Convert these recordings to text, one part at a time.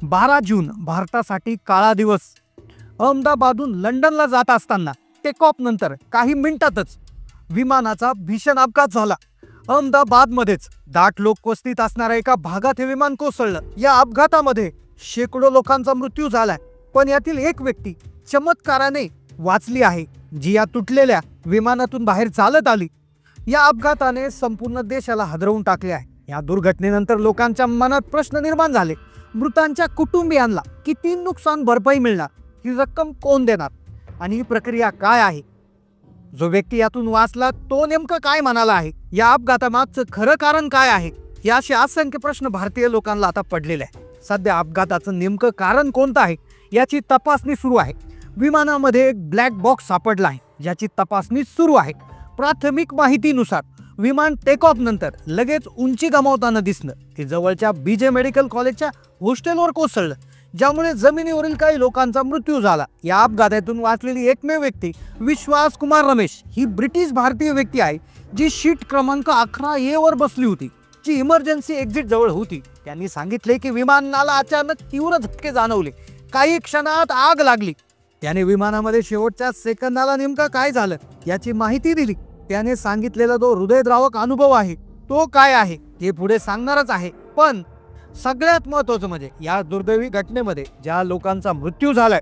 12 जून भारतासाठी काळा दिवस। अहमदाबादहून लंडनला जात असताना टेक ऑफ नंतर काही मिनिटातच विमानाचा भीषण अपघात झाला। अहमदाबादमध्येच दाट लोकवस्तीत असणाऱ्या एका भागात हे विमान कोसळलं। या अपघातामध्ये शेकडो लोकांचा मृत्यू झालाय, पण यातील एक व्यक्ती चमत्काराने वाचली आहे, जी या तुटलेल्या विमानातून बाहेर चालत आली। या अपघाताने संपूर्ण देशाला हादरवून टाकले आहे। या दुर्घटनेनंतर लोकांच्या मनात प्रश्न निर्माण झाले, मृतांच्या कुटुंबियांना किती नुकसान भरपाई मिळणार, ही रक्कम कोण देणार आणि ही प्रक्रिया काय आहे? जो व्यक्ती यातून वाचला तो नेमकं काय म्हणाला आहे? या अपघातामागचं खरं कारण काय आहे? या असे असंख्य प्रश्न भारतीय लोकांना आता पडलेले आहे। सध्या अपघाताचं नेमकं कारण कोणतं आहे याची तपासणी सुरू आहे। विमानामध्ये एक ब्लॅक बॉक्स सापडला आहे, ज्याची तपासणी सुरू आहे। प्राथमिक माहितीनुसार विमान टेक ऑफ नंतर लगेच उंची गमावताना दिसलं। ते जवळच्या बीजे मेडिकल कॉलेजच्या हॉस्टेलवर कोसळलं, ज्यामुळे जमिनीवरील काही लोकांचा मृत्यू झाला। या अपघातातून वाचलेली एकमेव व्यक्ती विश्वास कुमार रमेश ही ब्रिटिश भारतीय व्यक्ती आहे, जी शीट क्रमांक 11A वर बसली होती, जी इमर्जन्सी एक्झिट जवळ होती। त्यांनी सांगितले की विमानाला अचानक तीव्र झटके जाणवले, काही क्षणात आग लागली। त्याने विमानामध्ये शेवटच्या सेकंदाला नेमकं काय झालं याची माहिती दिली। त्याने सांगितलेला तो हृदयद्रावक अनुभव आहे, तो काय आहे ते पुढे सांगणारच आहे। पण सगळ्यात महत्त्वाचं म्हणजे या दुर्दैवी घटनेमध्ये ज्या लोकांचा मृत्यू झालाय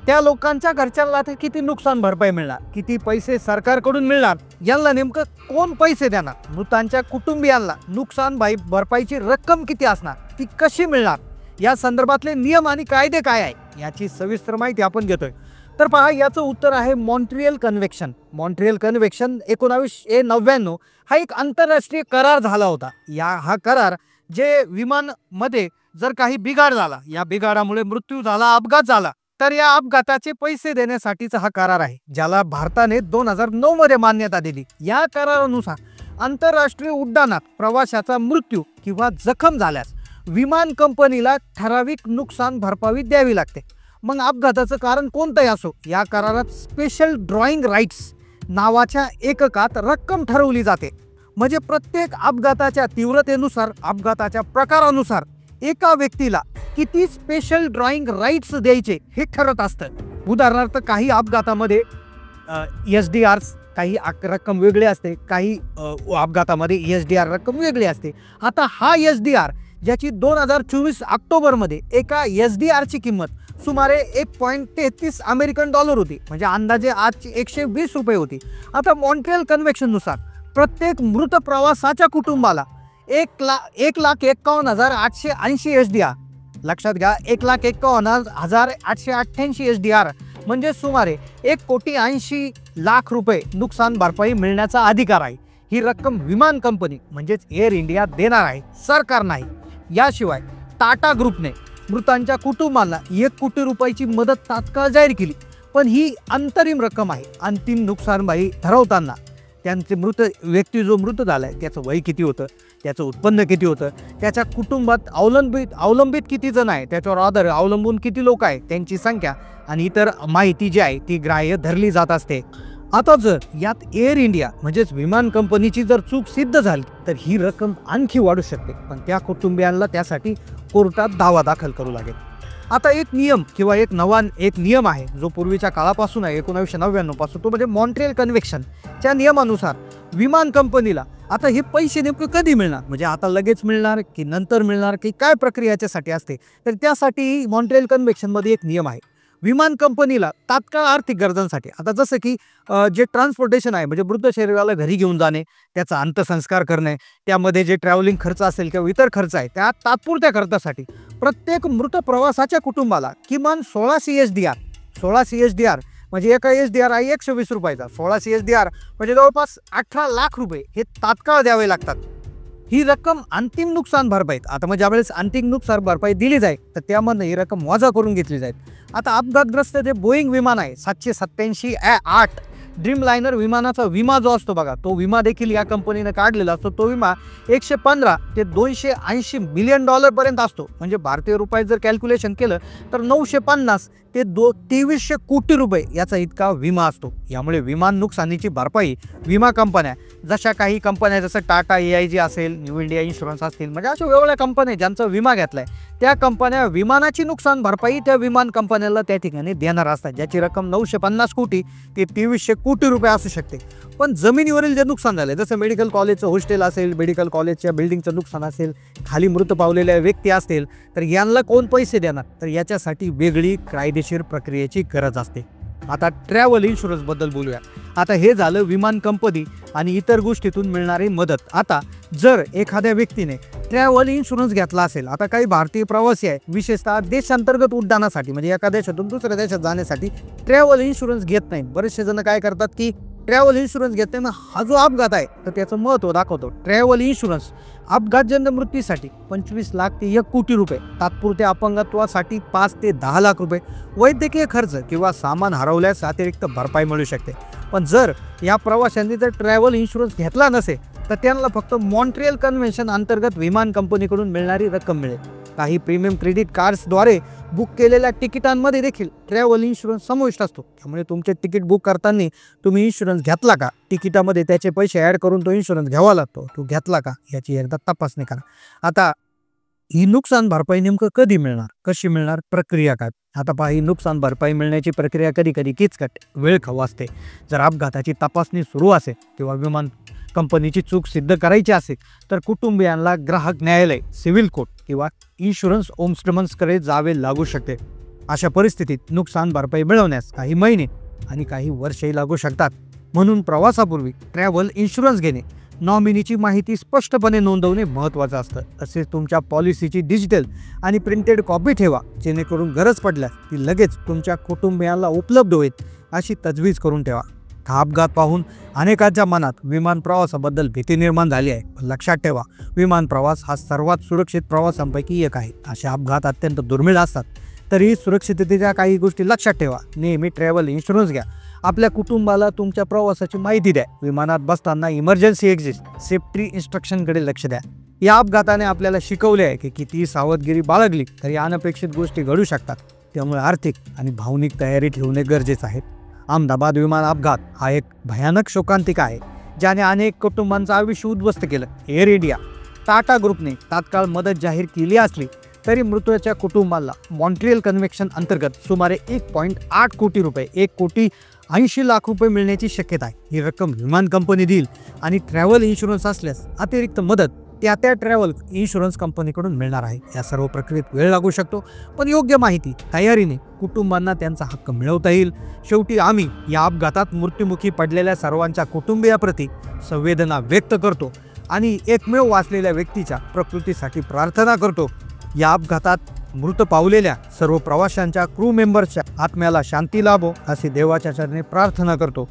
त्या लोकांच्या घरच्यांना किती नुकसान भरपाई मिळणार, किती पैसे सरकारकडून मिळणार, यांना नेमकं कोण पैसे देणार, मृतांच्या कुटुंबियांना नुकसान भरपाईची रक्कम किती असणार, ती कशी मिळणार, या संदर्भातले नियम आणि कायदे काय आहे याची सविस्तर माहिती आपण घेतोय। तर पहा, याचं उत्तर आहे मॉन्ट्रियल कन्व्हेन्शन। मॉन्ट्रियल कन्व्हेन्शन 1999 हा एक आंतरराष्ट्रीय करार झाला होता। हा करार जे विमान मध्ये जर काही बिघाड झाला, या बिघाडामुळे मृत्यू झाला, अपघात झाला, तर या अपघाताचे पैसे देण्यासाठीचा हा करार आहे, ज्याला भारताने 2009 मध्ये मान्यता दिली। या करारानुसार आंतरराष्ट्रीय उड्डाणात प्रवाशाचा मृत्यू किंवा जखम झाल्यास विमान कंपनीला ठराविक नुकसान भरपाई द्यावी लागते। मग अपघाताचं कारण कोणतंही असो, या करारात स्पेशल ड्रॉइंग राईट्स नावाच्या एककात रक्कम ठरवली जाते। म्हणजे प्रत्येक अपघाताच्या तीव्रतेनुसार, अपघाताच्या प्रकारानुसार एका व्यक्तीला किती स्पेशल ड्रॉइंग राईट्स द्यायचे हे ठरत असतं। उदाहरणार्थ, काही अपघातामध्ये SDR काही रक्कम वेगळी असते, काही अपघातामध्ये SDR रक्कम वेगळी असते। आता हा SDR, ज्याची 2024 ऑक्टोबरमध्ये एका SDRची किंमत सुमारे 1.33 अमेरिकन डॉलर होती, म्हणजे अंदाजे आजची 120 रुपये होती। आता मॉन्ट्रियल कन्व्हेन्शननुसार प्रत्येक मृत प्रवासाच्या कुटुंबाला 1,51,880 SDR, लक्षात घ्या, 1,51,888 SDR म्हणजे सुमारे 1,80,00,000 रुपये नुकसान भरपाई मिळण्याचा अधिकार आहे। ही रक्कम विमान कंपनी म्हणजेच एअर इंडिया देणार आहे, सरकार नाही। याशिवाय टाटा ग्रुपने मृतांच्या कुटुंबाला 1 कोटी रुपयाची मदत तात्काळ जाहीर केली, पण ही अंतरिम रक्कम आहे। अंतिम नुकसान भरपाई ठरवताना त्यांचे व्यक्ती जो मृत झालाय त्याचं वय किती होतं, त्याचं उत्पन्न किती होतं, त्याच्या कुटुंबात अवलंबित किती जण आहे, त्याच्यावर अवलंबून किती लोक आहेत, त्यांची संख्या आणि इतर माहिती जी आहे ती ग्राह्य धरली जात असते। आता जर यात एअर इंडिया म्हणजेच विमान कंपनीची जर चूक सिद्ध झाली तर ही रक्कम आणखी वाढू शकते, पण त्या कुटुंबियांना त्यासाठी कोर्टात दावा दाखल करू लागेल। आता एक नियम किंवा एक नियम आहे जो पूर्वीच्या काळापासून आहे, 1999 पासून, तो म्हणजे मॉन्ट्रियल कन्व्हेन्शनच्या नियमानुसार विमान कंपनीला आता हे पैसे नेमके कधी मिळणार, म्हणजे आता लगेच मिळणार की नंतर मिळणार की काय प्रक्रिया याच्यासाठी असते, तर त्यासाठी मॉन्ट्रियल कन्व्हेन्शनमध्ये एक नियम आहे। विमान कंपनीला तात्काळ आर्थिक गरजांसाठी, आता जसं की जे ट्रान्सपोर्टेशन आहे, म्हणजे मृत शरीराला घरी घेऊन जाणे, त्याचा अंत्यसंस्कार करणे, त्यामध्ये जे ट्रॅव्हलिंग खर्च असेल किंवा इतर खर्च आहे, त्या तात्पुरत्या खर्चासाठी प्रत्येक मृत प्रवासाच्या कुटुंबाला किमान 16 SDR म्हणजे एका SDR आहे 120 रुपयाचा, 16 SDR म्हणजे जवळपास 18,00,000 रुपये हे तात्काळ द्यावे लागतात। ही रक्कम अंतिम नुकसान भरपाईत, आता म्हणजे ज्यावेळेस अंतिम नुकसान भरपाई दिली जाईल तर त्यामध्ये ही रक्कम वजा करून घेतली जाईल। आता अपघातग्रस्त जे बोईंग विमान आहे 787-8 ड्रीमलाइनर विमानाचा विमा जो असतो बघा, तो विमा देखील या कंपनीने काढलेला असतो. तो विमा 115 ते 280 मिलियन डॉलर पर्यंत असतो. म्हणजे भारतीय रुपयात जर कॅल्क्युलेशन केलं तर 950 ते 2300 कोटी रुपये याचा इतका विमा असतो. यामुळे विमान नुकसानीची भरपाई विमा कंपन्या, जशा काही कंपन्या जसं टाटा AIG असेल, न्यू इंडिया इन्शुरन्स असतील, म्हणजे अशा वेगवेगळ्या कंपन्या ज्यांचा विमा घेतलाय त्या कंपन्या विमानाची नुकसान भरपाई त्या विमान कंपन्याला त्या ठिकाणी देणार असतात, ज्याची रक्कम 950 कोटी ते 2300 कोटी रुपये असू शकते. पण जमिनीवरील जे नुकसान झाले, जसं मेडिकल कॉलेजचं हॉस्टेल असेल, मेडिकल कॉलेजच्या बिल्डिंगचं नुकसान असेल, खाली मृत पावलेल्या व्यक्ती असतील, तर यांना कोण पैसे देणार? तर याच्यासाठी वेगळी कायदेशीर प्रक्रियेची गरज असते. आता ट्रॅव्हल इन्शुरन्सबद्दल बोलूया. आता हे झालं विमान कंपनी आणि इतर गोष्टीतून मिळणारी मदत. आता जर एखाद्या व्यक्तीने ट्रॅव्हल इन्शुरन्स घेतला असेल, आता काही भारतीय प्रवासी आहे विशेषतः देशांतर्गत उड्डाणासाठी, म्हणजे एका देशातून दुसऱ्या देशात जाण्यासाठी ट्रॅव्हल इन्शुरन्स घेत नाही. बरेचसे जण काय करतात की ट्रॅव्हल इन्शुरन्स घेते ना, हा जो अपघात आहे तर त्याचं महत्त्व दाखवतो. ट्रॅव्हल इन्शुरन्स अपघातजन्य मृत्यूसाठी 25 लाख ते 1 कोटी रुपये, तात्पुरत्या अपंगत्वासाठी 5 ते 10 लाख रुपये, वैद्यकीय खर्च किंवा सामान हरवल्यास अतिरिक्त भरपाई मिळू शकते. पण जर या प्रवाशांनी जर ट्रॅव्हल इन्शुरन्स घेतला नसेल तर त्यांना फक्त मॉन्ट्रियल कन्व्हेन्शन अंतर्गत विमान कंपनीकडून मिळणारी रक्कम मिळेल. काही प्रीमियम क्रेडिट कार्ड्सद्वारे बुक केलेल्या तिकिटांमध्ये देखील ट्रॅव्हल इन्शुरन्स समाविष्ट असतो. त्यामुळे तुमचे तिकीट बुक करताना तुम्ही इन्शुरन्स घेतला का, तिकिटामध्ये त्याचे पैसे ॲड करून तो इन्शुरन्स घ्यावा लागतो, तो घेतला का याची एकदा तपासणी करा. आता ही नुकसान भरपाई नेमकं कधी मिळणार, कशी मिळणार, प्रक्रिया काय? आता पहा, ही नुकसान भरपाई मिळण्याची प्रक्रिया कधी कधी किचकट वेळखाऊ असते. जर अपघाताची तपासणी सुरू असेल किंवा विमान कंपनीची चूक सिद्ध करायची असेल तर कुटुंबियांना ग्राहक न्यायालय, सिव्हिल कोर्ट किंवा इन्शुरन्स ओम्बड्समनकडे जावे लागू शकते. अशा परिस्थितीत नुकसान भरपाई मिळवण्यास काही महिने आणि काही वर्षही लागू शकतात. म्हणून प्रवासापूर्वी ट्रॅव्हल इन्शुरन्स घेणे, नॉमिनीची माहिती स्पष्टपणे नोंदवणे महत्त्वाचं असतं. तसेच तुमच्या पॉलिसीची डिजिटल आणि प्रिंटेड कॉपी ठेवा, जेणेकरून गरज पडल्यास ती लगेच तुमच्या कुटुंबियांना उपलब्ध होईल अशी तजवीज करून ठेवा. हा अपघात पाहून अनेकांच्या मनात विमान प्रवासाबद्दल भीती निर्माण झाली आहे. लक्षात ठेवा, विमान प्रवास हा सर्वात सुरक्षित प्रवासांपैकी एक आहे. असे अपघात अत्यंत दुर्मिळ असतात. तरीही सुरक्षिततेच्या काही गोष्टी लक्षात ठेवा. नेहमी ट्रॅव्हल इन्शुरन्स घ्या. आपल्या कुटुंबाला तुमच्या प्रवासाची माहिती द्या. विमानात बसताना इमर्जन्सी एक्झिट, सेफ्टी इन्स्ट्रक्शनकडे लक्ष द्या. या अपघाताने आपल्याला शिकवले आहे की किती सावधगिरी बाळगली तरी अनपेक्षित गोष्टी घडू शकतात. त्यामुळे आर्थिक आणि भावनिक तयारी ठेवणे गरजेचे आहे. अहमदाबाद विमान अपघात हा एक भयानक शोकांतिका आहे, ज्याने अनेक कुटुंबांचं आयुष्य उद्ध्वस्त केलं. एअर इंडिया, टाटा ग्रुपने तात्काळ मदत जाहीर केली असली तरी मृताच्या कुटुंबाला मॉन्ट्रियल कन्व्हेन्शन अंतर्गत सुमारे 1.8 कोटी रुपये, 1,80,00,000 रुपये मिळण्याची शक्यता आहे. ही रक्कम विमान कंपनी देईल आणि ट्रॅव्हल इन्शुरन्स असल्यास अतिरिक्त मदत त्या ट्रॅव्हल इन्शुरन्स कंपनीकडून मिळणार आहे. या सर्व प्रक्रियेत वेळ लागू शकतो, पण योग्य माहिती, तयारीने कुटुंबांना त्यांचा हक्क मिळवता येईल. शेवटी आम्ही या अपघातात मृत्युमुखी पडलेल्या सर्वांच्या कुटुंबियाप्रती संवेदना व्यक्त करतो आणि एकमेव वाचलेल्या व्यक्तीच्या प्रकृतीसाठी प्रार्थना करतो. या अपघातात मृत पावलेल्या सर्व प्रवाशांच्या क्रू मेंबर्सच्या आत्म्याला शांती लाभो अशी देवाच्या चरणी प्रार्थना करतो.